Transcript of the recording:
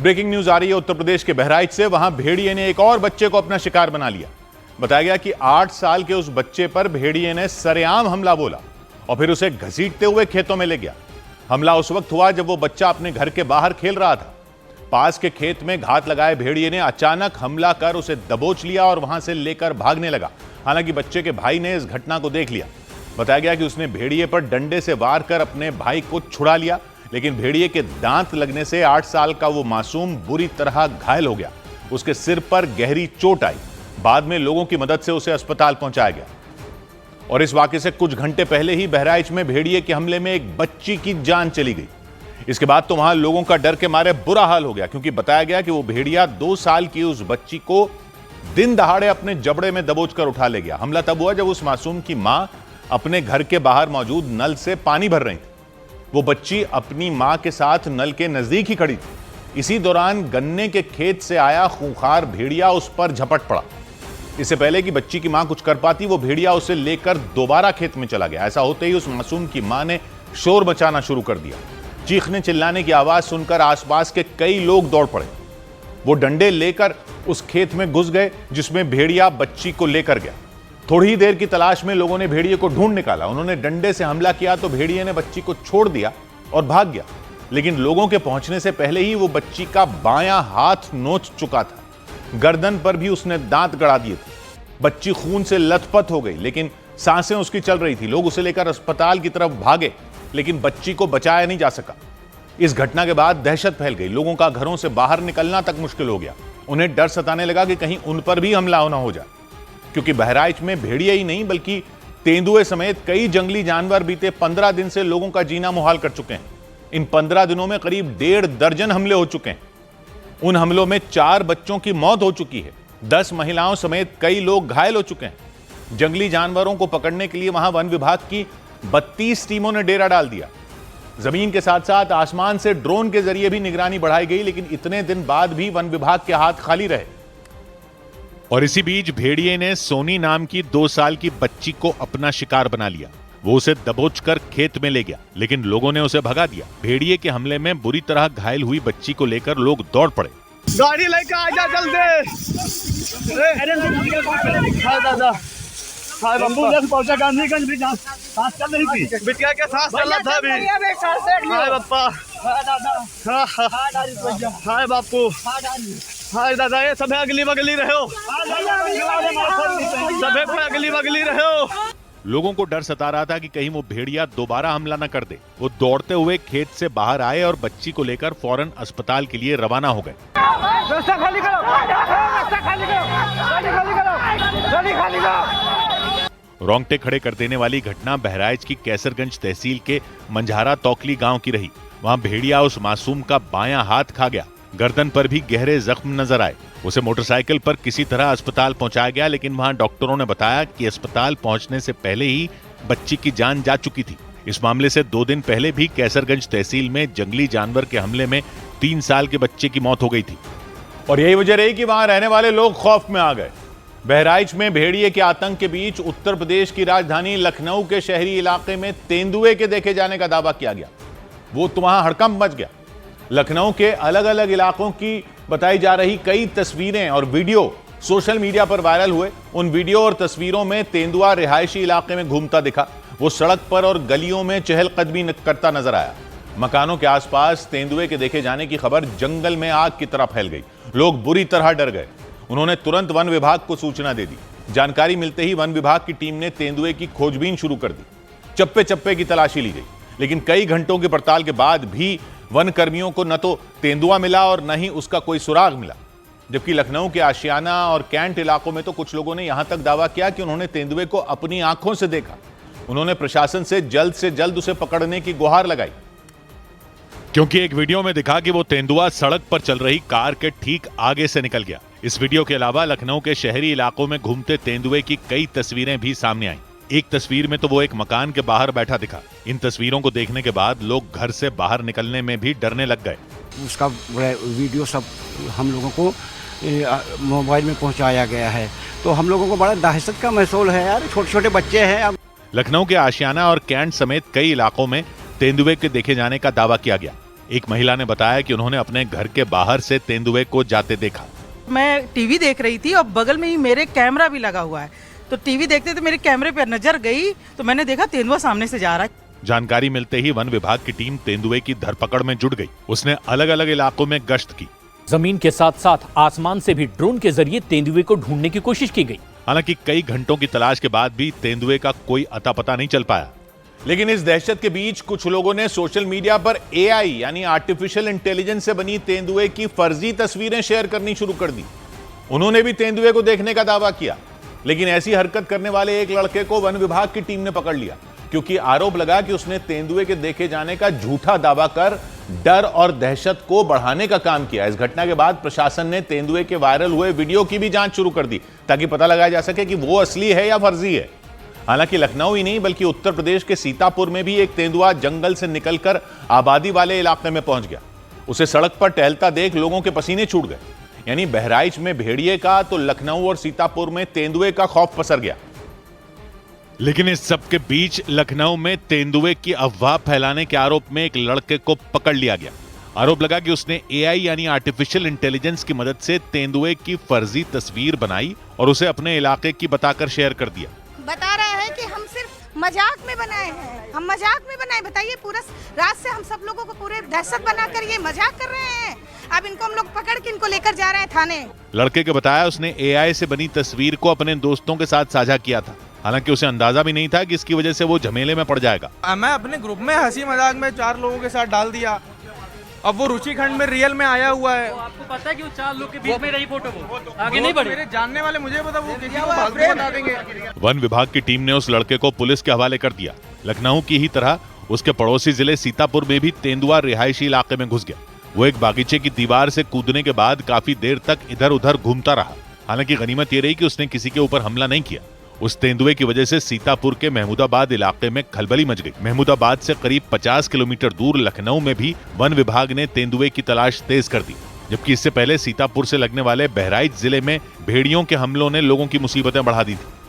Breaking news आ रही है उत्तर प्रदेश के बहराइच से। वहां भेड़िए ने एक और बच्चे को अपना शिकार बना लिया। बताया गया कि 8 साल के उस बच्चे पर भेड़िए ने सरेआम हमला बोला और फिर उसे घसीटते हुए खेतों में ले गया। हमला उस वक्त हुआ जब वो बच्चा अपने घर के बाहर खेल रहा था। पास के खेत में घात लगाए भेड़िए ने अचानक हमला कर उसे दबोच लिया और वहां से लेकर भागने लगा। हालांकि बच्चे के भाई ने इस घटना को देख लिया। बताया गया कि उसने भेड़िए पर डंडे से वार कर अपने भाई को छुड़ा लिया, लेकिन भेड़िए के दांत लगने से 8 साल का वो मासूम बुरी तरह घायल हो गया। उसके सिर पर गहरी चोट आई। बाद में लोगों की मदद से उसे अस्पताल पहुंचाया गया। और इस वाकये से कुछ घंटे पहले ही बहराइच में भेड़िए के हमले में एक बच्ची की जान चली गई। इसके बाद तो वहां लोगों का डर के मारे बुरा हाल हो गया, क्योंकि बताया गया कि वो भेड़िया 2 साल की उस बच्ची को दिन दहाड़े अपने जबड़े में दबोच कर उठा ले गया। हमला तब हुआ जब उस मासूम की मां अपने घर के बाहर मौजूद नल से पानी भर रही थी। वो बच्ची अपनी मां के साथ नल के नजदीक ही खड़ी थी। इसी दौरान गन्ने के खेत से आया खूंखार भेड़िया उस पर झपट पड़ा। इससे पहले कि बच्ची की मां कुछ कर पाती, वो भेड़िया उसे लेकर दोबारा खेत में चला गया। ऐसा होते ही उस मासूम की मां ने शोर मचाना शुरू कर दिया। चीखने चिल्लाने की आवाज सुनकर आसपास के कई लोग दौड़ पड़े। वो डंडे लेकर उस खेत में घुस गए जिसमें भेड़िया बच्ची को लेकर गया। थोड़ी ही देर की तलाश में लोगों ने भेड़िए को ढूंढ निकाला। उन्होंने डंडे से हमला किया तो भेड़िए ने बच्ची को छोड़ दिया और भाग गया, लेकिन लोगों के पहुंचने से पहले ही वो बच्ची का बायां हाथ नोच चुका था। गर्दन पर भी उसने दांत गड़ा दिए थे। बच्ची खून से लथपथ हो गई, लेकिन सांसें उसकी चल रही थी। लोग उसे लेकर अस्पताल की तरफ भागे, लेकिन बच्ची को बचाया नहीं जा सका। इस घटना के बाद दहशत फैल गई। लोगों का घरों से बाहर निकलना तक मुश्किल हो गया। उन्हें डर सताने लगा कि कहीं उन पर भी हमला न हो जाए, क्योंकि बहराइच में भेड़िए ही नहीं बल्कि तेंदुए समेत कई जंगली जानवर बीते 15 दिन से लोगों का जीना मुहाल कर चुके हैं। इन 15 दिनों में करीब 1.5 दर्जन हमले हो चुके हैं। उन हमलों में 4 बच्चों की मौत हो चुकी है। 10 महिलाओं समेत कई लोग घायल हो चुके हैं। जंगली जानवरों को पकड़ने के लिए वहां वन विभाग की 32 टीमों ने डेरा डाल दिया। जमीन के साथ साथ आसमान से ड्रोन के जरिए भी निगरानी बढ़ाई गई, लेकिन इतने दिन बाद भी वन विभाग के हाथ खाली रहे। और इसी बीच भेड़िए ने सोनी नाम की 2 साल की बच्ची को अपना शिकार बना लिया। वो उसे दबोचकर खेत में ले गया, लेकिन लोगों ने उसे भगा दिया। भेड़िए के हमले में बुरी तरह घायल हुई बच्ची को लेकर लोग दौड़ पड़े। गाड़ी लेकर आजा जल्दी। दादा एम्बुलेंस पहुंचा। गांधीगंज भी सांस चल रही थी। बिटिया के सांस चल रहा था अभी। हाय पप्पा, हाय बापू, हाय दादा। ये सब अगली बगली रहो, सब अगली बगली रहो। लोगों को डर सता रहा था कि कहीं वो भेड़िया दोबारा हमला न कर दे। वो दौड़ते हुए खेत से बाहर आए और बच्ची को लेकर फौरन अस्पताल के लिए रवाना हो गए। रास्ता खाली करो, रास्ता खाली करो, गाड़ी खाली करो, गाड़ी खाली करो। रोंगटे खड़े कर देने वाली घटना बहराइच की कैसरगंज तहसील के मंझारा तौकली गांव की रही। वहां भेड़िया उस मासूम का बायां हाथ खा गया। गर्दन पर भी गहरे जख्म नजर आए। उसे मोटरसाइकिल पर किसी तरह अस्पताल पहुंचाया गया, लेकिन वहां डॉक्टरों ने बताया कि अस्पताल पहुंचने से पहले ही बच्ची की जान जा चुकी थी। इस मामले से 2 दिन पहले भी कैसरगंज तहसील में जंगली जानवर के हमले में 3 साल के बच्चे की मौत हो गई थी। और यही वजह रही कि वहां रहने वाले लोग खौफ में आ गए। बहराइच में भेड़िए के आतंक के बीच उत्तर प्रदेश की राजधानी लखनऊ के शहरी इलाके में तेंदुए के देखे जाने का दावा किया गया। वो तो वहां हड़कंप मच गया। लखनऊ के अलग अलग इलाकों की बताई जा रही कई तस्वीरें और वीडियो सोशल मीडिया पर वायरल हुए। उन वीडियो और तस्वीरों में तेंदुआ रिहायशी इलाके में घूमता दिखा। वो सड़क पर और गलियों में चहलकदमी करता नजर आया। मकानों के आसपास तेंदुए के देखे जाने की खबर जंगल में आग की तरह फैल गई। लोग बुरी तरह डर गए। उन्होंने तुरंत वन विभाग को सूचना दे दी। जानकारी मिलते ही वन विभाग की टीम ने तेंदुए की खोजबीन शुरू कर दी। चप्पे चप्पे की तलाशी ली गई, लेकिन कई घंटों की पड़ताल के बाद भी वन कर्मियों को न तो तेंदुआ मिला और न ही उसका कोई सुराग मिला। जबकि लखनऊ के आशियाना और कैंट इलाकों में तो कुछ लोगों ने यहां तक दावा किया कि उन्होंने तेंदुए को अपनी आंखों से देखा। उन्होंने प्रशासन से जल्द उसे पकड़ने की गुहार लगाई, क्योंकि एक वीडियो में दिखा कि वो तेंदुआ सड़क पर चल रही कार के ठीक आगे से निकल गया। इस वीडियो के अलावा लखनऊ के शहरी इलाकों में घूमते तेंदुए की कई तस्वीरें भी सामने आईं। एक तस्वीर में तो वो एक मकान के बाहर बैठा दिखा। इन तस्वीरों को देखने के बाद लोग घर से बाहर निकलने में भी डरने लग गए। उसका वीडियो सब हम लोगों को मोबाइल में पहुंचाया गया है, तो हम लोगों को बड़ा दहशत का महसूस है यार। छोटे छोटे बच्चे हैं। लखनऊ के आशियाना और कैंट समेत कई इलाकों में तेंदुए के देखे जाने का दावा किया गया। एक महिला ने बताया कि उन्होंने अपने घर के बाहर से तेंदुए को जाते देखा। मैं टीवी देख रही थी और बगल में ही मेरे कैमरा भी लगा हुआ है, तो टीवी देखते थे मेरे कैमरे पर नजर गई तो मैंने देखा तेंदुआ सामने से जा रहा है। जानकारी मिलते ही वन विभाग की टीम तेंदुए की धरपकड़ में जुट गई। उसने अलग अलग इलाकों में गश्त की। जमीन के साथ साथ आसमान से भी ड्रोन के जरिए तेंदुए को ढूंढने की कोशिश की गई। हालांकि कई घंटों की तलाश के बाद भी तेंदुए का कोई अता पता नहीं चल पाया। लेकिन इस दहशत के बीच कुछ लोगों ने सोशल मीडिया पर एआई यानी आर्टिफिशियल इंटेलिजेंस से बनी तेंदुए की फर्जी तस्वीरें शेयर करनी शुरू कर दी। उन्होंने भी तेंदुए को देखने का दावा किया, लेकिन ऐसी हरकत करने वाले एक लड़के को वन विभाग की टीम ने पकड़ लिया, क्योंकि आरोप लगा कि उसने तेंदुए के देखे जाने का झूठा दावा कर डर और दहशत को बढ़ाने का काम किया। इस घटना के बाद प्रशासन ने तेंदुए के वायरल हुए वीडियो की भी जांच शुरू कर दी, ताकि पता लगाया जा सके कि वो असली है या फर्जी है। हालांकि लखनऊ ही नहीं बल्कि उत्तर प्रदेश के सीतापुर में भी एक तेंदुआ जंगल से निकलकर आबादी वाले इलाके में पहुंच गया। उसे सड़क पर टहलता देख लोगों के पसीने छूट गए। यानी बहराइच में भेड़िए का तो लखनऊ और सीतापुर में तेंदुए का खौफ पसर गया। लेकिन इस सब के बीच लखनऊ में तेंदुए की अफवाह फैलाने के आरोप में एक लड़के को पकड़ लिया गया। आरोप लगा कि उसने एआई यानी आर्टिफिशियल इंटेलिजेंस की मदद से तेंदुए की फर्जी तस्वीर बनाई और उसे अपने इलाके की बताकर शेयर कर दिया। बता रहा है कि हम सिर्फ मजाक में बनाए हैं, हम मजाक में बनाए। बताइए, पूरा रात से हम सब लोगों को पूरे दहशत बनाकर ये मजाक कर रहे हैं। अब इनको हम लोग पकड़ के इनको लेकर जा रहे हैं थाने। लड़के के बताया उसने एआई से बनी तस्वीर को अपने दोस्तों के साथ साझा किया था। हालांकि उसे अंदाजा भी नहीं था कि इसकी वजह से वो झमेले में पड़ जाएगा। मैं अपने ग्रुप में हंसी मजाक में 4 लोगों के साथ डाल दिया। अब वो रुचिखंड में रियल में आया हुआ है। आपको पता है कि वो 4 लोग के बीच में रही फोटो, वो आगे नहीं बढ़े। मेरे जानने वाले मुझे पता, वो किसी को फालतू बता देंगे। वन विभाग की टीम ने उस लड़के को पुलिस के हवाले कर दिया। लखनऊ की ही तरह उसके पड़ोसी जिले सीतापुर में भी तेंदुआ रिहायशी इलाके में घुस गया। वो एक बागीचे की दीवार से कूदने के बाद काफी देर तक इधर उधर घूमता रहा। हालांकि गनीमत ये रही कि उसने किसी के ऊपर हमला नहीं किया। उस तेंदुए की वजह से सीतापुर के महमूदाबाद इलाके में खलबली मच गई। महमूदाबाद से करीब 50 किलोमीटर दूर लखनऊ में भी वन विभाग ने तेंदुए की तलाश तेज कर दी, जबकि इससे पहले सीतापुर से लगने वाले बहराइच जिले में भेड़ियों के हमलों ने लोगों की मुसीबतें बढ़ा दी थी।